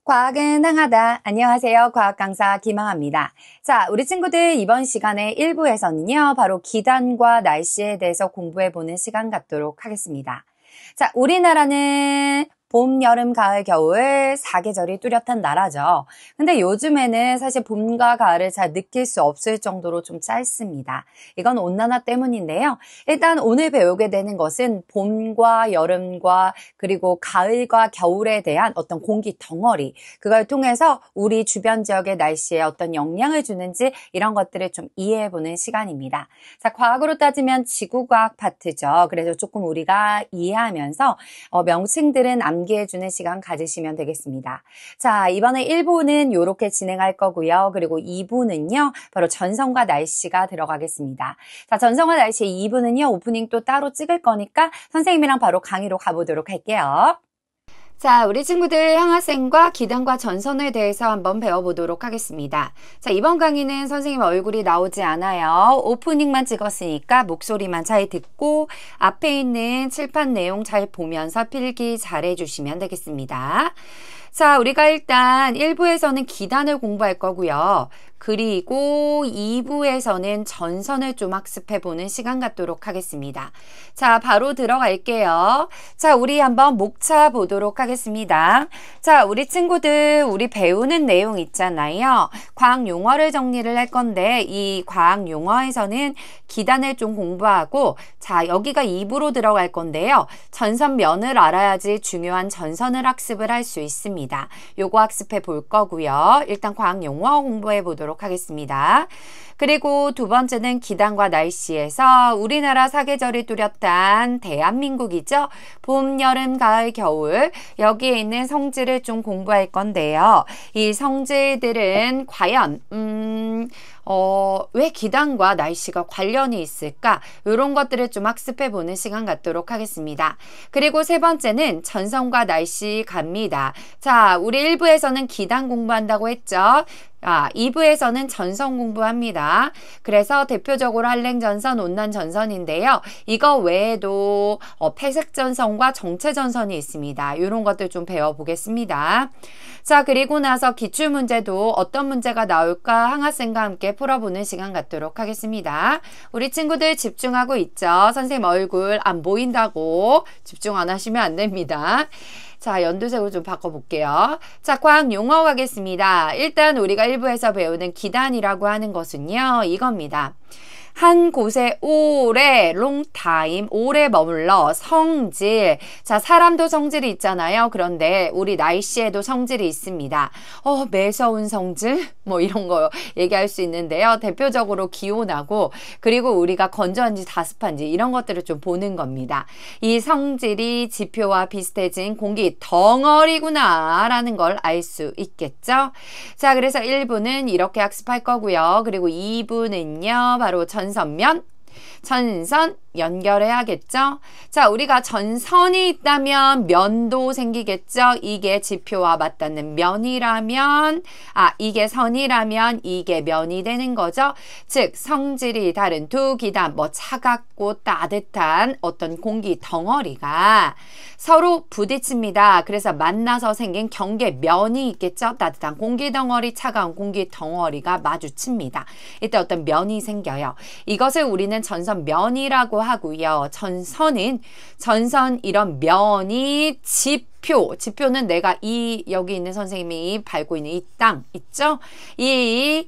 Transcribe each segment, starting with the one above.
과학은 항하다. 안녕하세요. 과학 강사 김항아입니다. 자, 우리 친구들 이번 시간에 1부에서는요. 바로 기단과 날씨에 대해서 공부해보는 시간 갖도록 하겠습니다. 자, 우리나라는 봄, 여름, 가을, 겨울 4계절이 뚜렷한 나라죠. 근데 요즘에는 사실 봄과 가을을 잘 느낄 수 없을 정도로 좀 짧습니다. 이건 온난화 때문인데요. 일단 오늘 배우게 되는 것은 봄과 여름과 그리고 가을과 겨울에 대한 어떤 공기 덩어리, 그걸 통해서 우리 주변 지역의 날씨에 어떤 영향을 주는지 이런 것들을 좀 이해해보는 시간입니다. 자, 과학으로 따지면 지구과학 파트죠. 그래서 조금 우리가 이해하면서 명칭들은 암기해주는 시간 가지시면 되겠습니다. 자, 이번에 1부는 이렇게 진행할 거고요. 그리고 2부는요. 바로 전선과 날씨가 들어가겠습니다. 자, 전선과 날씨 2부는요. 오프닝 또 따로 찍을 거니까 선생님이랑 바로 강의로 가보도록 할게요. 자, 우리 친구들 항하생과 기단과 전선에 대해서 한번 배워보도록 하겠습니다. 자, 이번 강의는 선생님 얼굴이 나오지 않아요. 오프닝만 찍었으니까 목소리만 잘 듣고 앞에 있는 칠판 내용 잘 보면서 필기 잘 해주시면 되겠습니다. 자, 우리가 일단 1부에서는 기단을 공부할 거고요. 그리고 2부에서는 전선을 좀 학습해보는 시간 갖도록 하겠습니다. 자, 바로 들어갈게요. 자, 우리 한번 목차 보도록 하겠습니다. 자, 우리 친구들, 우리 배우는 내용 있잖아요. 과학 용어를 정리를 할 건데 이 과학 용어에서는 기단을 좀 공부하고, 자, 여기가 2부로 들어갈 건데요. 전선면을 알아야지 중요한 전선을 학습을 할 수 있습니다. 요거 학습해 볼 거고요. 일단 과학 용어 공부해 보도록 하겠습니다. 그리고 두 번째는 기단과 날씨에서 우리나라 사계절이 뚜렷한 대한민국이죠. 봄, 여름, 가을, 겨울 여기에 있는 성질을 좀 공부할 건데요. 이 성질들은 과연 왜 기단과 날씨가 관련이 있을까? 이런 것들을 좀 학습해보는 시간 갖도록 하겠습니다. 그리고 세 번째는 전선과 날씨 갑니다. 자, 우리 1부에서는 기단 공부한다고 했죠. 2부에서는 전선 공부합니다. 그래서 대표적으로 한랭전선, 온난전선인데요. 이거 외에도 폐색전선과 정체전선이 있습니다. 이런 것들 좀 배워보겠습니다. 자, 그리고 나서 기출문제도 어떤 문제가 나올까 항하쌤과 함께 풀어보는 시간 갖도록 하겠습니다. 우리 친구들 집중하고 있죠? 선생님 얼굴 안 보인다고 집중 안 하시면 안 됩니다. 자, 연두색으로 좀 바꿔볼게요. 자, 과학 용어 가겠습니다. 일단 우리가 1부에서 배우는 기단이라고 하는 것은요, 이겁니다. 한 곳에 오래, 롱타임, 오래 머물러, 성질. 자, 사람도 성질이 있잖아요. 그런데 우리 날씨에도 성질이 있습니다. 매서운 성질? 뭐 이런 거 얘기할 수 있는데요. 대표적으로 기온하고, 그리고 우리가 건조한지 다습한지 이런 것들을 좀 보는 겁니다. 이 성질이 지표와 비슷해진 공기 덩어리구나 라는 걸 알 수 있겠죠. 자, 그래서 1부는 이렇게 학습할 거고요. 그리고 2부는요, 바로 전선면, 전선 연결해야겠죠. 자, 우리가 전선이 있다면 면도 생기겠죠. 이게 지표와 맞닿는 면이라면, 이게 선이라면 이게 면이 되는 거죠. 즉, 성질이 다른 두 기단, 차갑고 따뜻한 어떤 공기 덩어리가 서로 부딪힙니다. 그래서 만나서 생긴 경계면이 있겠죠. 따뜻한 공기 덩어리, 차가운 공기 덩어리가 마주칩니다. 이때 어떤 면이 생겨요. 이것을 우리는 전선면이라고 하고요. 전선 이런 면이 지표는 내가 여기 있는 선생님이 밟고 있는 이 땅 있죠? 이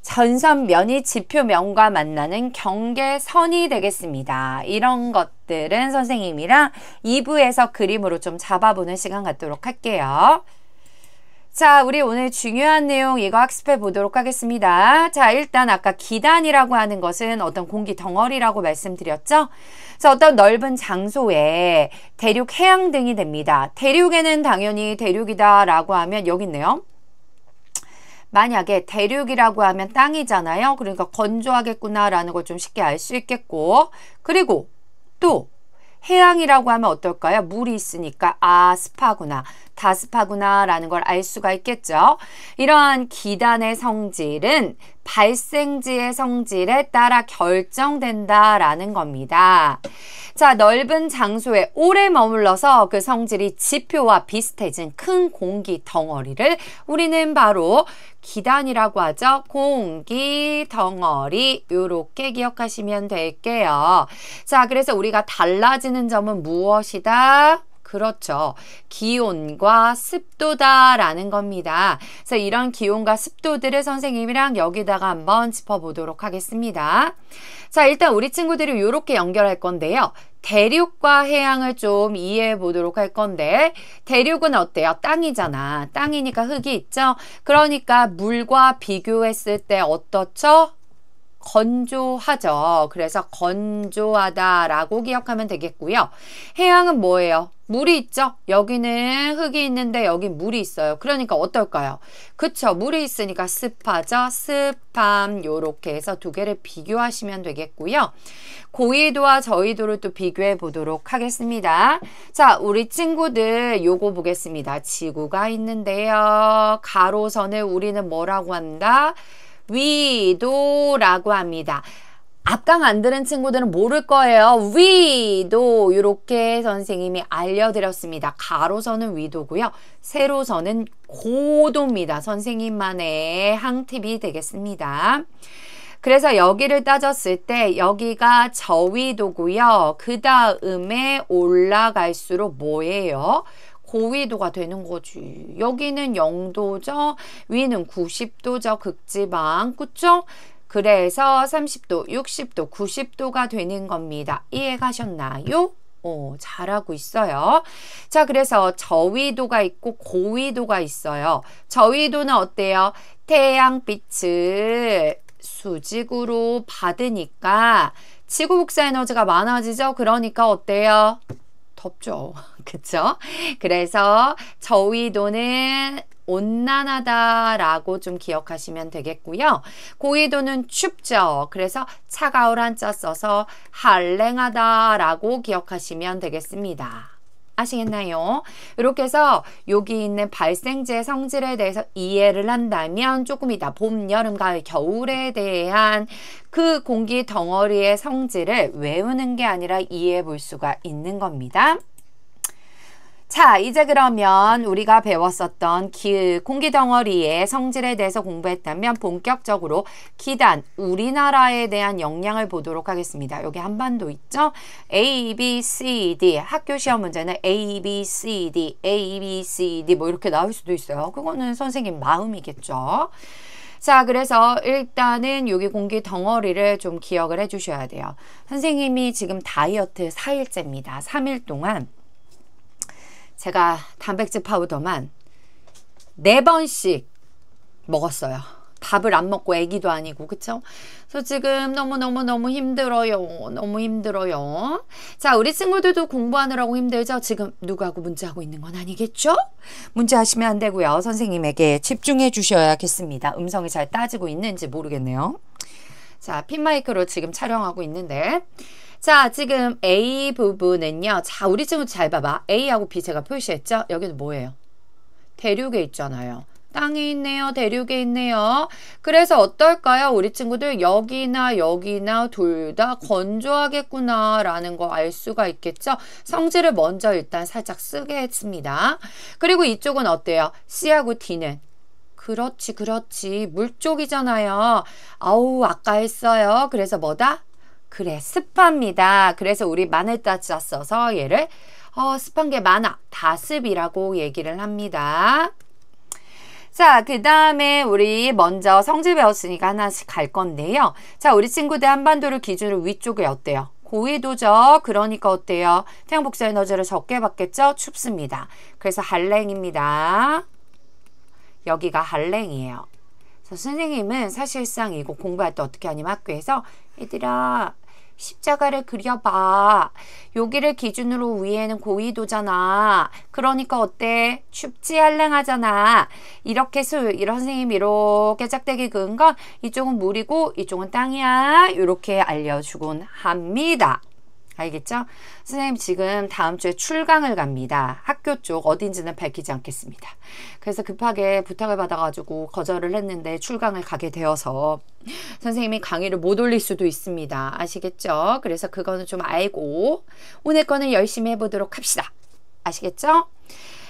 전선면이 지표면과 만나는 경계선이 되겠습니다. 이런 것들은 선생님이랑 2부에서 그림으로 좀 잡아보는 시간 갖도록 할게요. 자, 우리 오늘 중요한 내용 이거 학습해 보도록 하겠습니다. 자, 일단 아까 기단이라고 하는 것은 어떤 공기 덩어리라고 말씀드렸죠? 자, 어떤 넓은 장소에 대륙, 해양 등이 됩니다. 대륙에는 당연히 대륙이다 라고 하면 여기 있네요. 만약에 대륙이라고 하면 땅이잖아요. 그러니까 건조하겠구나 라는 걸 좀 쉽게 알 수 있겠고, 그리고 또 해양이라고 하면 어떨까요? 물이 있으니까 습하구나. 다 습하구나 라는 걸 알 수가 있겠죠. 이러한 기단의 성질은 발생지의 성질에 따라 결정된다라는 겁니다. 자, 넓은 장소에 오래 머물러서 그 성질이 지표와 비슷해진 큰 공기 덩어리를 우리는 바로 기단이라고 하죠. 공기 덩어리 이렇게 기억하시면 될게요. 자, 그래서 우리가 달라지는 점은 무엇이다? 그렇죠. 기온과 습도다라는 겁니다. 그래서 이런 기온과 습도들을 선생님이랑 여기다가 한번 짚어보도록 하겠습니다. 자, 일단 우리 친구들이 이렇게 연결할 건데요. 대륙과 해양을 좀 이해해 보도록 할 건데 대륙은 어때요? 땅이잖아. 땅이니까 흙이 있죠? 그러니까 물과 비교했을 때 어떻죠? 건조하죠. 그래서 건조하다라고 기억하면 되겠고요. 해양은 뭐예요? 물이 있죠? 여기는 흙이 있는데 여기 물이 있어요. 그러니까 어떨까요? 그쵸? 물이 있으니까 습하죠? 습함 요렇게 해서 두 개를 비교하시면 되겠고요. 고위도와 저위도를 또 비교해 보도록 하겠습니다. 자, 우리 친구들 요거 보겠습니다. 지구가 있는데요. 가로선을 우리는 뭐라고 한다? 위도라고 합니다. 앞강 안 들은 친구들은 모를 거예요. 위도 이렇게 선생님이 알려드렸습니다. 가로선은 위도고요. 세로선은 고도입니다. 선생님만의 항팁이 되겠습니다. 그래서 여기를 따졌을 때 여기가 저위도고요. 그 다음에 올라갈수록 뭐예요? 고위도가 되는 거지. 여기는 0도죠. 위는 90도죠. 극지방. 그쵸? 그래서 30도, 60도, 90도가 되는 겁니다. 이해가셨나요? 잘하고 있어요. 자, 그래서 저위도가 있고 고위도가 있어요. 저위도는 어때요? 태양빛을 수직으로 받으니까 지구 복사 에너지가 많아지죠? 그러니까 어때요? 덥죠. 그쵸? 그래서 저위도는 온난하다라고 좀 기억하시면 되겠고요. 고위도는 춥죠. 그래서 차가울 한자 써서 한랭하다라고 기억하시면 되겠습니다. 아시겠나요? 이렇게 해서 여기 있는 발생지의 성질에 대해서 이해를 한다면 조금 이따 봄, 여름, 가을, 겨울에 대한 그 공기 덩어리의 성질을 외우는 게 아니라 이해해 볼 수가 있는 겁니다. 자, 이제 그러면 우리가 배웠었던 공기 덩어리의 성질에 대해서 공부했다면 본격적으로 기단, 우리나라에 대한 영향을 보도록 하겠습니다. 여기 한반도 있죠? A, B, C, D. 학교 시험 문제는 A, B, C, D, A, B, C, D 뭐 이렇게 나올 수도 있어요. 그거는 선생님 마음이겠죠. 자, 그래서 일단은 여기 공기 덩어리를 좀 기억을 해 주셔야 돼요. 선생님이 지금 다이어트 4일째입니다. 3일 동안 제가 단백질 파우더만 4번씩 먹었어요. 밥을 안 먹고 애기도 아니고, 그쵸? 그래서 지금 너무 힘들어요. 너무 힘들어요. 자, 우리 친구들도 공부하느라고 힘들죠? 지금 누구하고 문제하고 있는 건 아니겠죠? 문제하시면 안 되고요. 선생님에게 집중해 주셔야겠습니다. 음성이 잘 따지고 있는지 모르겠네요. 자, 핀마이크로 지금 촬영하고 있는데 자, 지금 A 부분은요. 자, 우리 친구 잘 봐봐. A하고 B 제가 표시했죠? 여기는 뭐예요? 대륙에 있잖아요. 땅에 있네요. 대륙에 있네요. 그래서 어떨까요? 우리 친구들 여기나 여기나 둘 다 건조하겠구나 라는 거 알 수가 있겠죠? 성질을 먼저 일단 살짝 쓰게 했습니다. 그리고 이쪽은 어때요? C하고 D는 그렇지. 물 쪽이잖아요. 아우, 아까 했어요. 그래서 뭐다? 그래, 습합니다. 그래서 우리 마늘따 써서 얘를 습한 게 많아. 다습이라고 얘기를 합니다. 자, 그 다음에 우리 먼저 성질 배웠으니까 하나씩 갈 건데요. 자, 우리 친구들 한반도를 기준으로 위쪽에 어때요? 고위도죠. 그러니까 어때요? 태양 복사 에너지를 적게 받겠죠? 춥습니다. 그래서 한랭입니다. 여기가 한랭이에요. 그래서 선생님은 사실상 이거 공부할 때 어떻게 하냐면 학교에서 얘들아 십자가를 그려봐. 여기를 기준으로 위에는 고위도잖아. 그러니까 어때? 춥지 한랭하잖아. 이렇게 이런 선생님이 이렇게 짝대기 그은 건 이쪽은 물이고 이쪽은 땅이야. 이렇게 알려주곤 합니다. 알겠죠? 선생님 지금 다음 주에 출강을 갑니다. 학교 쪽 어딘지는 밝히지 않겠습니다. 그래서 급하게 부탁을 받아가지고 거절을 했는데 출강을 가게 되어서 선생님이 강의를 못 올릴 수도 있습니다. 아시겠죠? 그래서 그거는 좀 알고 오늘 거는 열심히 해보도록 합시다. 아시겠죠?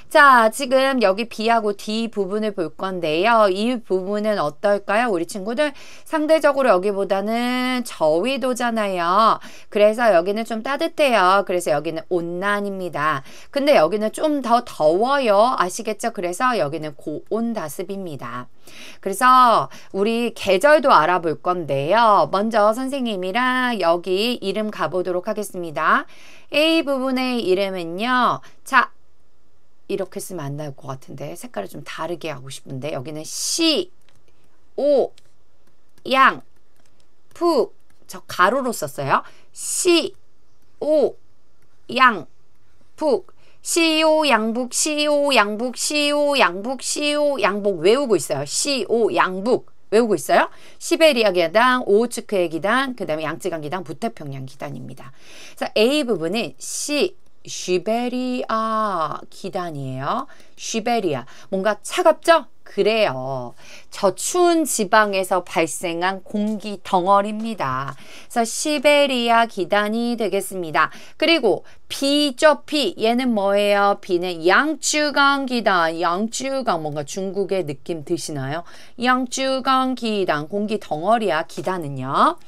자, 지금 여기 B하고 D 부분을 볼 건데요. 이 부분은 어떨까요? 우리 친구들 상대적으로 여기보다는 저위도잖아요. 그래서 여기는 좀 따뜻해요. 그래서 여기는 온난입니다. 근데 여기는 좀 더 더워요. 아시겠죠? 그래서 여기는 고온다습입니다. 그래서 우리 계절도 알아볼 건데요. 먼저 선생님이랑 여기 이름 가보도록 하겠습니다. A 부분의 이름은요. 자, 이렇게 쓰면 안 나올 것 같은데 색깔을 좀 다르게 하고 싶은데 여기는 시, 오, 양, 푹 저 가로로 썼어요. 시, 오, 양, 푹 시오 양북 시오 양북 시오 양북 시오 양북 외우고 있어요. 시오 양북 외우고 있어요. 시베리아 기단, 오호츠크의 기단, 그 다음에 양쯔강 기단, 북태평양 기단입니다. 그래서 A 부분은 시베리아 기단이에요. 시베리아. 뭔가 차갑죠? 그래요. 저 추운 지방에서 발생한 공기 덩어리입니다. 그래서 시베리아 기단이 되겠습니다. 그리고 B죠, B. 얘는 뭐예요? B는 양쯔강 기단. 양쯔강 뭔가 중국의 느낌 드시나요? 양쯔강 기단. 공기 덩어리야, 기단은요.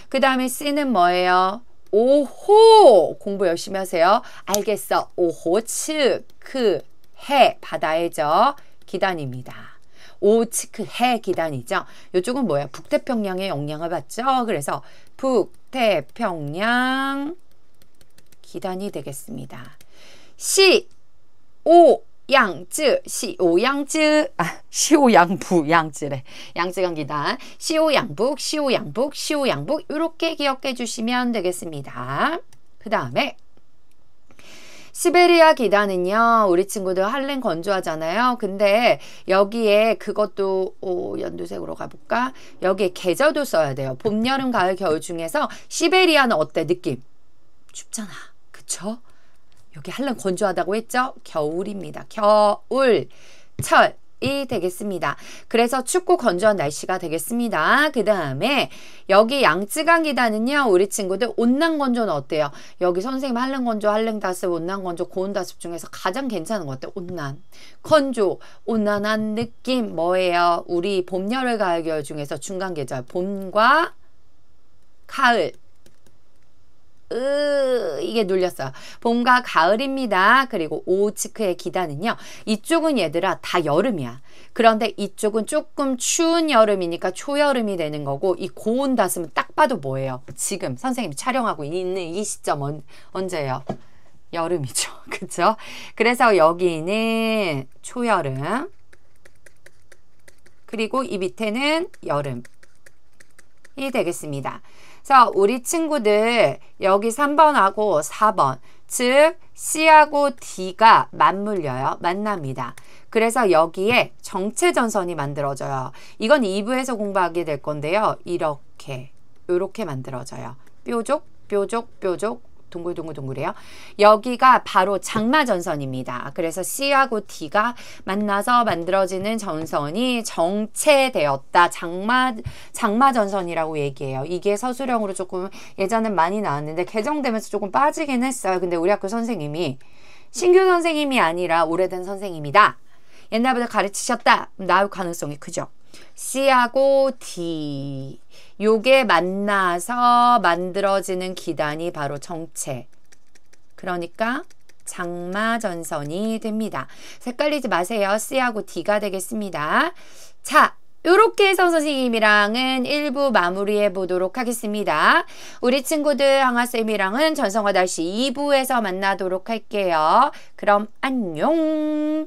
그 다음에 C는 뭐예요? 오호! 공부 열심히 하세요. 알겠어. 오호츠크 해 바다의죠. 기단입니다. 오츠크 해 기단이죠. 이쪽은 뭐야? 북태평양의 영향을 받죠. 그래서 북태평양 기단이 되겠습니다. 시, 오, 양쯔, 시오양쯔, 시오양북, 양쯔래. 양쯔강 기단. 시오양북, 시오양북, 시오양북. 이렇게 기억해 주시면 되겠습니다. 그 다음에 시베리아 기단은요, 우리 친구들 한랭 건조하잖아요. 근데 여기에 그것도 연두색으로 가볼까? 여기에 계절도 써야 돼요. 봄, 여름, 가을, 겨울 중에서 시베리아는 어때? 느낌? 춥잖아. 그쵸? 여기 한랭 건조하다고 했죠? 겨울입니다. 겨울, 철이 되겠습니다. 그래서 춥고 건조한 날씨가 되겠습니다. 그 다음에 여기 양쯔강 기단은요. 우리 친구들 온난 건조는 어때요? 여기 선생님 한랭 건조, 한랭 다습, 온난 건조, 고온 다습 중에서 가장 괜찮은 것 같아요. 온난, 건조, 온난한 느낌 뭐예요? 우리 봄, 여름, 가을, 겨울 중에서 중간 계절 봄과 가을 이게 눌렸어요. 봄과 가을입니다. 그리고 오호츠크의 기단은요. 이쪽은 얘들아 다 여름이야. 그런데 이쪽은 조금 추운 여름이니까 초여름이 되는 거고 이 고온 다스는 딱 봐도 뭐예요? 지금 선생님이 촬영하고 있는 이 시점 언제예요? 여름이죠. 그쵸? 그래서 여기는 초여름 그리고 이 밑에는 여름이 되겠습니다. 자, 우리 친구들 여기 3번하고 4번 즉 C하고 D가 맞물려요. 만납니다. 그래서 여기에 정체전선이 만들어져요. 이건 2부에서 공부하게 될 건데요. 이렇게 만들어져요. 뾰족 뾰족 뾰족 동글동글동글해요. 여기가 바로 장마전선입니다. 그래서 C하고 D가 만나서 만들어지는 전선이 정체되었다. 장마전선이라고 얘기해요. 이게 서술형으로 조금 예전엔 많이 나왔는데 개정되면서 조금 빠지긴 했어요. 근데 우리 학교 선생님이 신규 선생님이 아니라 오래된 선생님이다. 옛날부터 가르치셨다. 나올 가능성이 크죠. C하고 D 요게 만나서 만들어지는 기단이 바로 정체. 그러니까 장마전선이 됩니다. 헷갈리지 마세요. C하고 D가 되겠습니다. 자, 요렇게 해서 선생님이랑은 1부 마무리해 보도록 하겠습니다. 우리 친구들 항아쌤이랑은 전성과 날씨 2부에서 만나도록 할게요. 그럼 안녕.